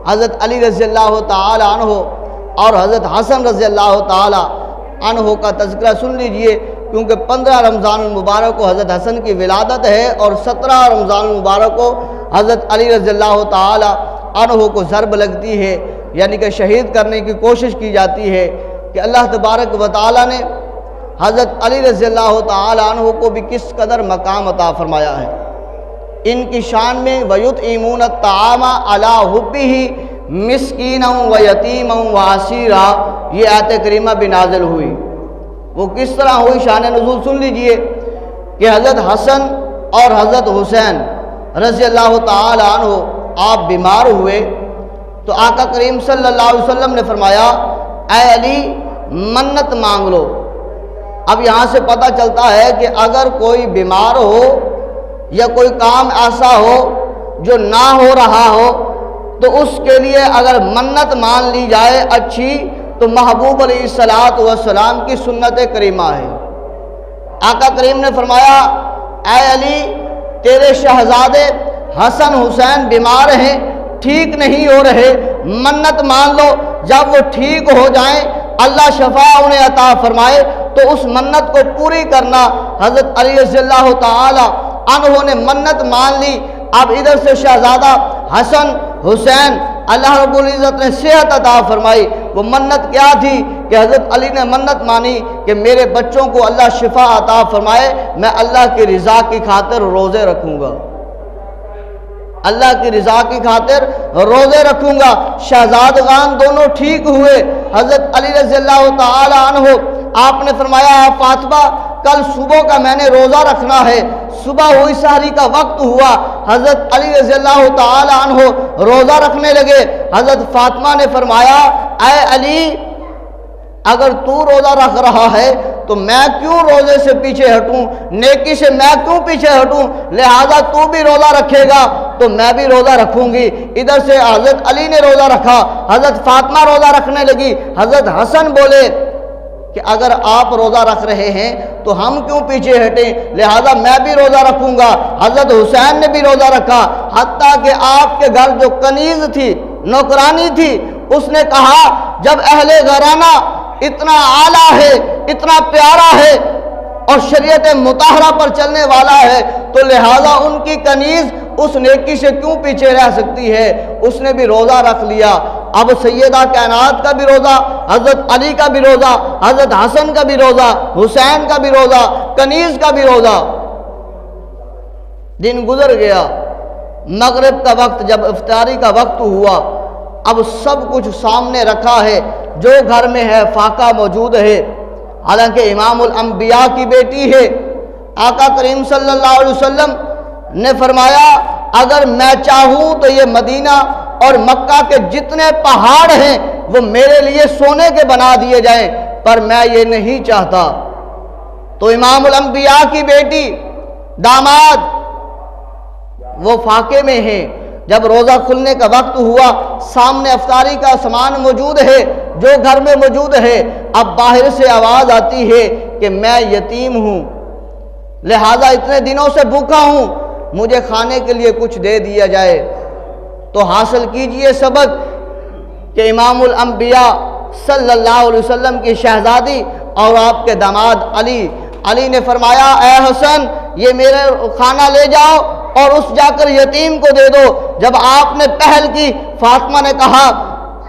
حضرت علی رضی اللہ تعالی عنہ اور حضرت حسن رضی اللہ تعالی عنہ کا تذکرہ سن لیجئے، کیونکہ 15 رمضان المبارک کو حضرت حسن کی ولادت ہے اور 17 رمضان المبارک کو حضرت علی رضی اللہ تعالی عنہ کو ضرب لگتی ہے، یعنی کہ شہید کرنے کی کوشش کی جاتی ہے کہ اللہ تبارک و تعالی نے حضرت علی رضی اللہ تعالی عنہ کو بھی کس قدر مقام عطا فرمایا ہے۔ ان کی شان میں وَيُطْعِمُونَ الطَّعَامَ عَلَىٰ حُبِّهِ مِسْكِينًا وَيَتِيمًا وَأَسِيرًا، یہ آیت کریمہ بھی نازل ہوئی۔ وہ کس طرح ہوئی، شان نزول سن لیجئے کہ حضرت حسن اور حضرت حسین رضی اللہ تعالی عنہ آپ بیمار ہوئے تو آقا کریم صلی اللہ علیہ وسلم نے فرمایا اے علی منت مانگ لو۔ اب یہاں سے پتہ چلتا ہے کہ اگر کوئی بیمار ہو یا کوئی کام ایسا ہو جو نہ ہو رہا ہو تو اس کے لیے اگر منت مان لی جائے اچھی تو محبوب علیہ السلام کی سنت کریمہ ہے۔ آقا کریم نے فرمایا اے علی تیرے شہزادے حسن حسین بیمار ہیں، ٹھیک نہیں ہو رہے، منت مان لو، جب وہ ٹھیک ہو جائیں اللہ شفا انہیں عطا فرمائے تو اس منت کو پوری کرنا۔ حضرت علی رضی اللہ تعالی عنہ نے منت مان لی۔ اب ادھر سے شہزادہ حسن حسین اللہ رب العزت نے صحت عطا فرمائی۔ وہ منت کیا تھی کہ حضرت علی نے منت مانی کہ میرے بچوں کو اللہ شفا عطا فرمائے، میں اللہ کی رضا کی خاطر روزے رکھوں گا، اللہ کی رضا کی خاطر روزے رکھوں گا۔ شہزادگان دونوں ٹھیک ہوئے۔ حضرت علی رضی اللہ تعالی عنہ آپ نے فرمایا فاطمہ کل صبح کا میں نے روزہ رکھنا ہے۔ صبح ہوئی سحری کا وقت ہوا، حضرت علی رضی اللہ تعالی عنہ روزہ رکھنے لگے۔ حضرت فاطمہ نے فرمایا اے علی اگر تو روزہ رکھ رہا ہے تو میں کیوں روزے سے پیچھے ہٹوں، نیکی سے میں کیوں پیچھے ہٹوں، لہذا تو بھی روزہ رکھے گا تو میں بھی روزہ رکھوں گی۔ ادھر سے حضرت علی نے روزہ رکھا، حضرت فاطمہ روزہ رکھنے لگی۔ حضرت حسن بولے کہ اگر آپ روزہ رکھ رہے ہیں تو ہم کیوں پیچھے ہٹیں، لہذا میں بھی روزہ رکھوں گا۔ حضرت حسین نے بھی روزہ رکھا، حتیٰ کہ آپ کے گھر جو کنیز تھی، نوکرانی تھی، اس نے کہا جب اہل گھرانہ اتنا اعلیٰ ہے، اتنا پیارا ہے اور شریعت مطہرہ پر چلنے والا ہے تو لہذا ان کی کنیز اس نیکی سے کیوں پیچھے رہ سکتی ہے، اس نے بھی روزہ رکھ لیا۔ اب سیدہ کائنات کا بھی روزہ، حضرت علی کا بھی روزہ، حضرت حسن کا بھی روزہ، حسین کا بھی روزہ، کنیز کا بھی روزہ۔ دن گزر گیا، مغرب کا وقت جب افطاری کا وقت ہوا، اب سب کچھ سامنے رکھا ہے، جو گھر میں ہے فاقہ موجود ہے، حالانکہ امام الانبیاء کی بیٹی ہے۔ آقا کریم صلی اللہ علیہ وسلم نے فرمایا اگر میں چاہوں تو یہ مدینہ اور مکہ کے جتنے پہاڑ ہیں وہ میرے لیے سونے کے بنا دیے جائیں، پر میں یہ نہیں چاہتا۔ تو امام الانبیاء کی بیٹی، داماد، وہ فاقے میں ہیں۔ جب روزہ کھلنے کا وقت ہوا، سامنے افطاری کا سامان موجود ہے، جو گھر میں موجود ہے، اب باہر سے آواز آتی ہے کہ میں یتیم ہوں، لہذا اتنے دنوں سے بھوکا ہوں، مجھے کھانے کے لیے کچھ دے دیا جائے۔ تو حاصل کیجئے سبق کہ امام الانبیاء صلی اللہ علیہ وسلم کی شہزادی اور آپ کے داماد علی نے فرمایا اے حسن یہ میرے کھانا لے جاؤ اور اس جا کر یتیم کو دے دو۔ جب آپ نے پہل کی، فاطمہ نے کہا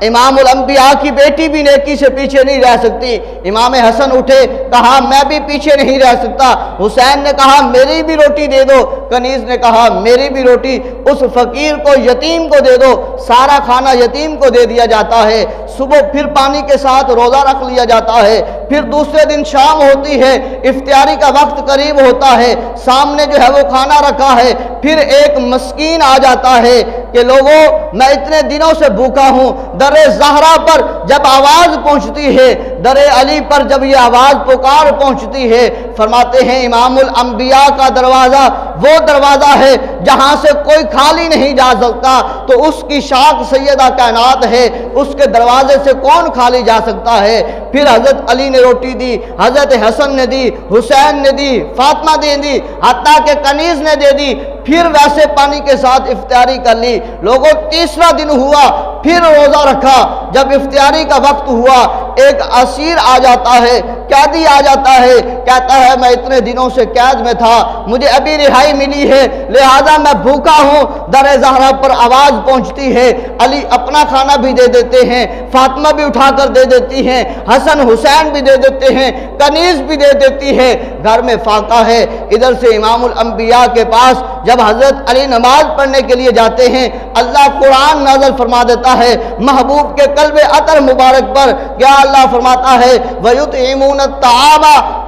امام الانبیاء کی بیٹی بھی نیکی سے پیچھے نہیں رہ سکتی۔ امام حسن اٹھے، کہا میں بھی پیچھے نہیں رہ سکتا۔ حسین نے کہا میری بھی روٹی دے دو۔ کنیز نے کہا میری بھی روٹی اس فقیر کو، یتیم کو دے دو۔ سارا کھانا یتیم کو دے دیا جاتا ہے۔ صبح پھر پانی کے ساتھ روزہ رکھ لیا جاتا ہے۔ پھر دوسرے دن شام ہوتی ہے، افطاری کا وقت قریب ہوتا ہے، سامنے جو ہے وہ کھانا رکھا ہے۔ پھر ایک مسکین آ جاتا ہے کہ لوگوں میں اتنے دنوں سے بھوکا ہوں۔ در زہرا پر جب آواز پہنچتی ہے، در علی پر جب یہ آواز پکار پہنچتی ہے، فرماتے ہیں امام الانبیاء کا دروازہ وہ دروازہ ہے جہاں سے کوئی خالی نہیں جا سکتا، تو اس کی شاخ سیدہ کائنات ہے، اس کے دروازے سے کون خالی جا سکتا ہے۔ پھر حضرت علی نے روٹی دی، حضرت حسن نے دی، حسین نے دی، فاطمہ نے دی، حتیٰ کہ کنیز نے دے دی۔ پھر ویسے پانی کے ساتھ افطاری کر لی۔ لوگوں تیسرا دن ہوا، پھر روزہ رکھا۔ جب افطاری کا وقت ہوا ایک اسیر آ جاتا ہے، قیدی آ جاتا ہے، کہتا ہے میں اتنے دنوں سے قید میں تھا، مجھے ابھی رہائی ملی ہے، لہذا میں بھوکا ہوں۔ در زہرا پر آواز پہنچتی ہے، علی اپنا کھانا بھی دے دیتے ہیں، فاطمہ بھی اٹھا کر دے دیتی ہیں، حسن حسین بھی دے دیتے ہیں، کنیز بھی دے دیتی ہے، گھر میں فاقہ ہے۔ ادھر سے امام الانبیاء کے پاس جب حضرت علی نماز پڑھنے کے لیے جاتے ہیں، اللہ قرآن نازل فرما دیتا ہے محبوب کے قلب عطر مبارک پر۔ کیا اللہ فرماتا ہے وَيُطْعِمُونَ الطَّعَامَ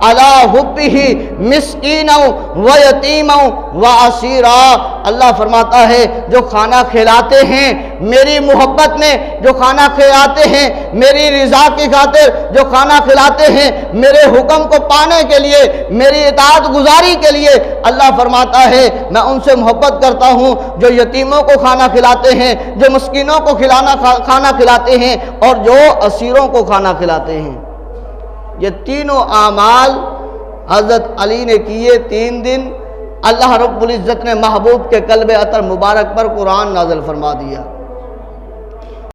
عَلَىٰ حُبِّهِ مِسْكِينًا وَيَتِيمًا وَأَسِيرًا۔ اللہ فرماتا ہے جو کھانا کھلاتے ہیں میری محبت میں، جو کھانا کھلاتے ہیں میری رضا کی خاطر، جو کھانا کھلاتے ہیں میرے حکم کو پانے کے لیے، میری اطاعت گزاری کے لیے، اللہ فرماتا ہے میں ان سے محبت کرتا ہوں جو یتیموں کو کھانا کھلاتے ہیں، جو مسکینوں کو کھانا کھلاتے ہیں، اور جو اسیروں کو کھانا کھلاتے ہیں۔ یہ تینوں اعمال حضرت علی نے کیے 3 دن، اللہ رب العزت نے محبوب کے قلب عطر مبارک پر قرآن نازل فرما دیا۔